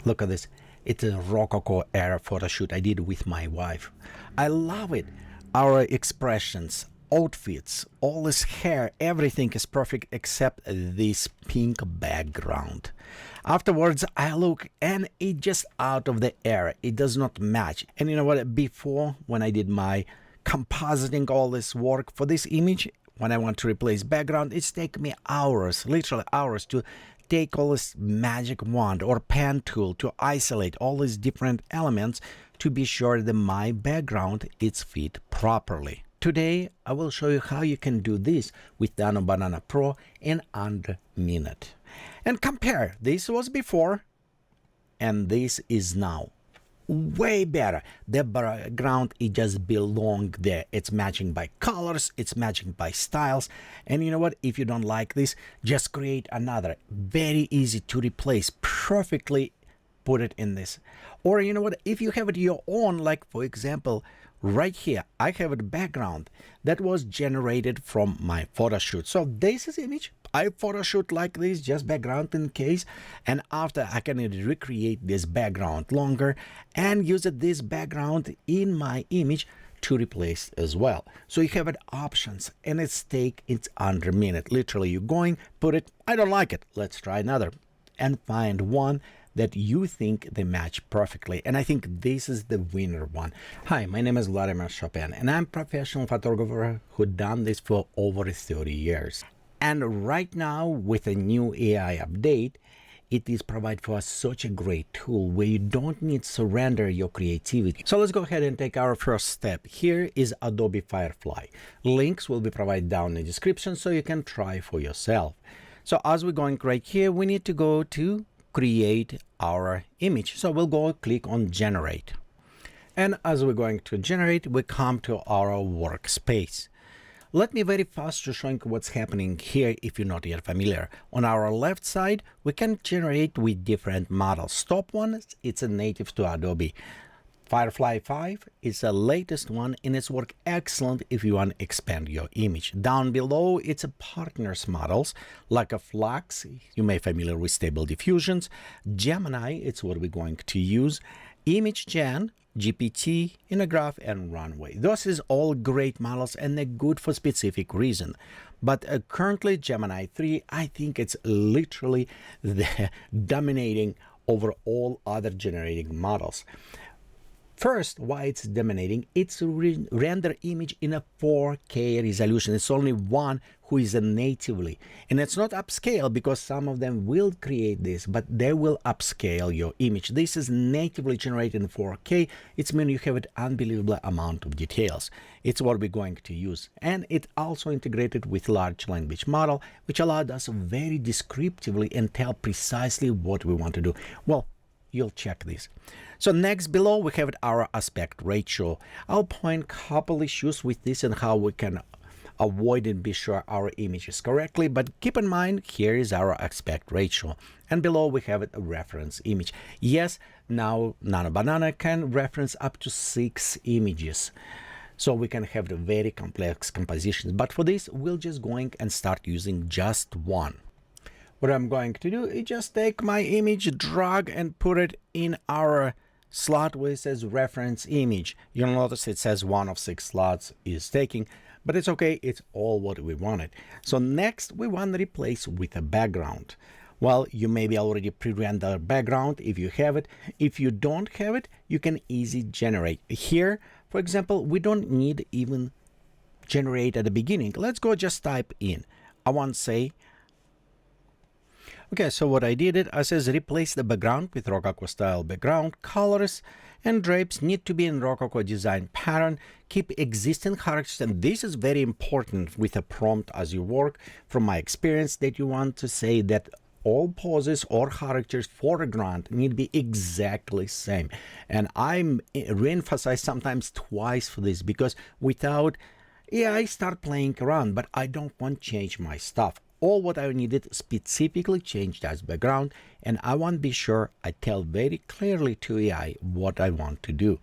Look at this. It's a Rococo era photo shoot I did with my wife. I love it. Our expressions, outfits, all this hair, everything is perfect except this pink background. Afterwards, I look and it just out of the air. It does not match. And you know what? Before, when I did my compositing all this work for this image, when I want to replace background, it's taken me hours, literally hours, to take all this magic wand or pen tool to isolate all these different elements to be sure that my background is fit properly. Today, I will show you how you can do this with Nano Banana Pro in under a minute. And compare, this was before and this is now. Way better. The background, it just belong there. It's matching by colors, it's matching by styles. And you know what? If you don't like this, just create another. Very easy to replace. Perfectly put it in this. Or you know what? If you have it your own, like for example, right here, I have a background that was generated from my photo shoot. So this is image. I photo shoot like this, just background in case, and after I can recreate this background longer and use this background in my image to replace as well. So you have it options and it's under a minute. Literally you're going, put it, I don't like it, let's try another, and find one that you think they match perfectly. And I think this is the winner one. Hi, my name is Vladimir Chopin and I'm a professional photographer who done this for over 30 years. And right now, with a new AI update, it is provided for us such a great tool where you don't need to surrender your creativity. So let's go ahead and take our first step. Here is Adobe Firefly. Links will be provided down in the description so you can try for yourself. So as we're going right here, we need to go to create our image. So we'll go click on generate. And as we're going to generate, we come to our workspace. Let me very fast to show you what's happening here if you're not yet familiar. On our left side, we can generate with different models. Top one, it's a native to Adobe. Firefly 5 is the latest one and it's work excellent if you want to expand your image. Down below, it's a partners models like a Flux. You may be familiar with Stable Diffusions. Gemini, it's what we're going to use. ImageGen, GPT, Inagraph, and Runway. Those is all great models and they're good for specific reason. But currently Gemini 3, I think it's literally the dominating over all other generating models. First, why it's dominating, it's render image in a 4K resolution. It's only one who is a natively. And it's not upscale because some of them will create this, but they will upscale your image. This is natively generated in 4K. It means you have an unbelievable amount of details. It's what we're going to use. And it also integrated with large language model, which allowed us very descriptively and tell precisely what we want to do. Well, you'll check this. So next below we have our aspect ratio. I'll point a couple issues with this and how we can avoid and be sure our image is correctly, but keep in mind here is our aspect ratio, and below we have a reference image. Yes, now Nano Banana can reference up to 6 images, so we can have the very complex compositions, but for this we'll just going and start using just one. What I'm going to do is just take my image, drag and put it in our slot where it says reference image. You'll notice it says 1 of 6 slots is taking, but it's okay, it's all what we wanted. So next we want to replace with a background. Well, you maybe already pre-render background if you have it. If you don't have it, you can easily generate. Here, for example, we don't need even generate at the beginning. Let's go just type in. I want to say, okay, so what I did, I says replace the background with Rococo-style background. Colors and drapes need to be in Rococo design pattern. Keep existing characters, and this is very important with a prompt as you work. From my experience, that you want to say that all poses or characters foreground need to be exactly same. And I'm re-emphasize sometimes twice for this because without, yeah, I start playing around, but I don't want to change my stuff. All what I needed specifically changed as background, and I want to be sure I tell very clearly to AI what I want to do.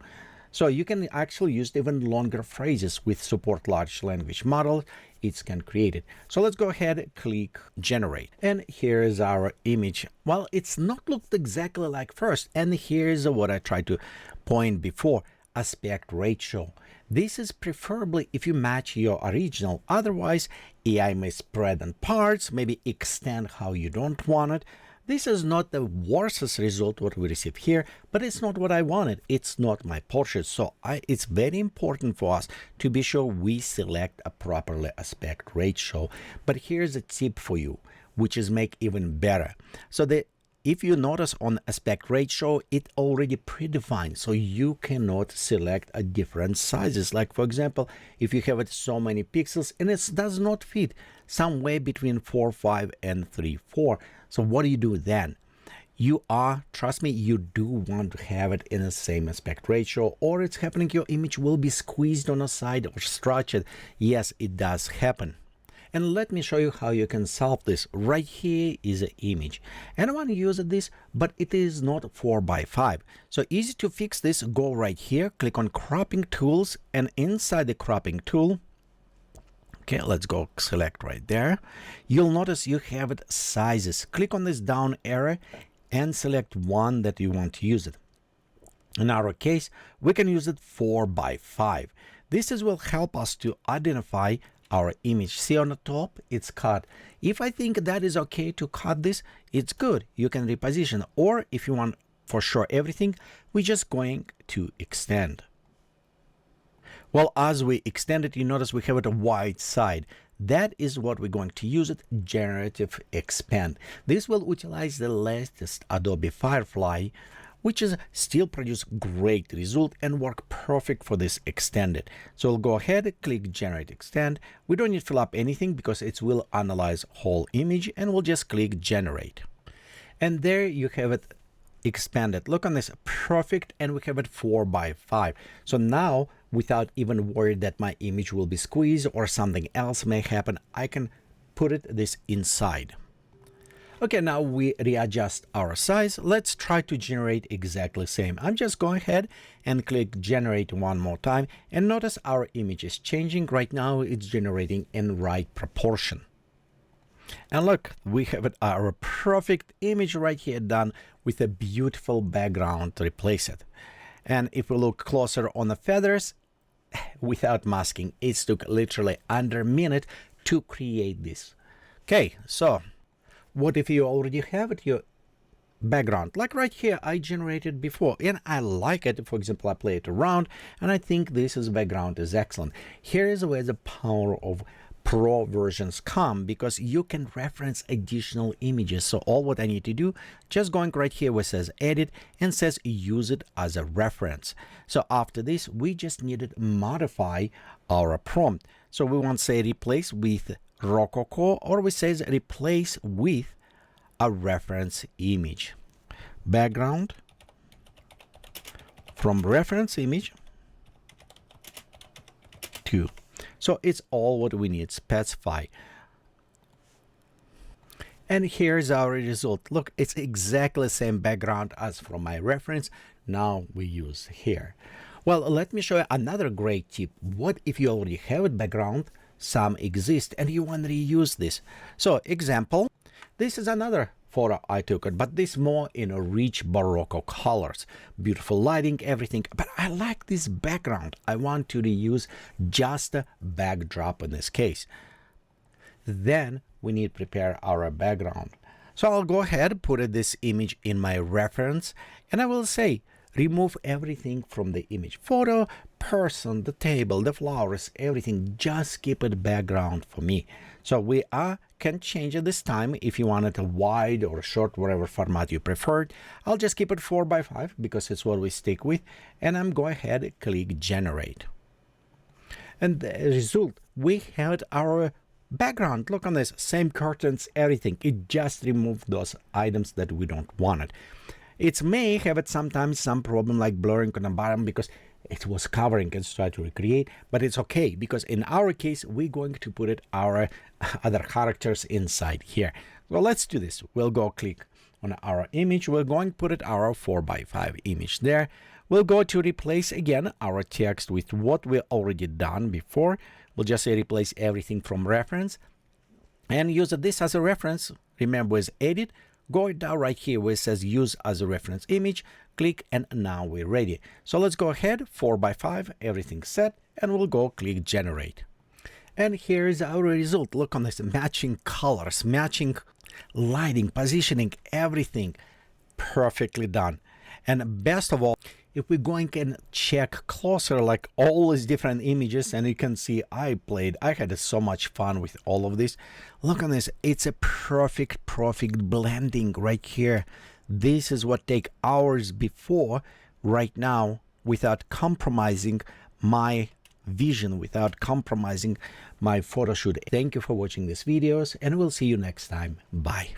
So you can actually use even longer phrases with support large language models it can create it. So let's go ahead, click generate. And here is our image. Well, it's not looked exactly like first. And here's what I tried to point before, aspect ratio. This is preferably if you match your original. Otherwise, AI may spread on parts, maybe extend how you don't want it. This is not the worst result what we receive here, but it's not what I wanted. It's not my portrait. So it's very important for us to be sure we select a properly aspect ratio. But here's a tip for you, which is make even better. So if you notice on aspect ratio, it already predefined, so you cannot select a different sizes. Like for example, if you have it so many pixels and it does not fit somewhere between 4.5 and 3.4. So what do you do then? Trust me, you do want to have it in the same aspect ratio, or it's happening your image will be squeezed on a side or stretched. Yes, it does happen. And let me show you how you can solve this. Right here is an image. And I want to use this, but it is not 4:5. So easy to fix this. Go right here, click on cropping tools, and inside the cropping tool, okay, let's go select right there. You'll notice you have it sizes. Click on this down arrow and select one that you want to use it. In our case, we can use it 4:5. This will help us to identify our image. See on the top, it's cut. If I think that is okay to cut this, it's good. You can reposition. Or if you want for sure everything, we're just going to extend. Well, as we extend it, you notice we have it a wide side. That is what we're going to use it, Generative Expand. This will utilize the latest Adobe Firefly, which is still produce great result and work perfect for this extended. So we'll go ahead, click Generate Extend. We don't need to fill up anything because it will analyze whole image, and we'll just click Generate. And there you have it expanded. Look on this, perfect, and we have it 4:5. So now, without even worried that my image will be squeezed or something else may happen, I can put this inside. Okay, now we readjust our size. Let's try to generate exactly the same. I'm just going ahead and click generate one more time, and notice our image is changing. Right now it's generating in right proportion. And look, we have our perfect image right here done with a beautiful background to replace it. And if we look closer on the feathers, without masking, it took literally under a minute to create this. Okay, so what if you already have it, your background? Like right here, I generated before, and I like it. For example, I play it around, and I think this background is excellent. Here is where the power of Pro versions come, because you can reference additional images. So all what I need to do, just going right here where it says edit and says use it as a reference. So after this, we just need to modify our prompt. So we want to say replace with Rococo, or we says replace with a reference image. Background from reference image to. So it's all what we need, specify. And here's our result. Look, it's exactly the same background as from my reference. Now we use here. Well, let me show you another great tip. What if you already have a background, some exist, and you want to reuse this? So example, this is another photo I took it, but this more in a rich Baroque colors, beautiful lighting, everything. But I like this background. I want to reuse just a backdrop in this case. Then we need to prepare our background. So I'll go ahead, put this image in my reference, and I will say remove everything from the image. Photo, person, the table, the flowers, everything. Just keep it background for me. So we can change it this time if you want it a wide or short, whatever format you prefer. I'll just keep it 4:5 because it's what we stick with. And I'm going ahead and click generate. And the result, we had our background. Look on this, same curtains, everything. It just removed those items that we don't want it. It may have it sometimes some problem like blurring on the bottom because it was covering and try to recreate, but it's okay because in our case we're going to put our other characters inside here. Well, let's do this. We'll go click on our image. We're going to put our 4:5 image there. We'll go to replace again our text with what we already done before. We'll just replace everything from reference and use this as a reference. Remember, is edit, go down right here where it says use as a reference image, click, and now we're ready. So let's go ahead, 4x5, everything set, and we'll go click generate. And here's our result. Look on this, matching colors, matching lighting, positioning, everything perfectly done. And best of all, if we're going and check closer, like all these different images, and you can see I had so much fun with all of this. Look on this, it's a perfect blending right here. This is what take hours before right now without compromising my vision, without compromising my photo shoot. Thank you for watching these videos, and we'll see you next time. Bye.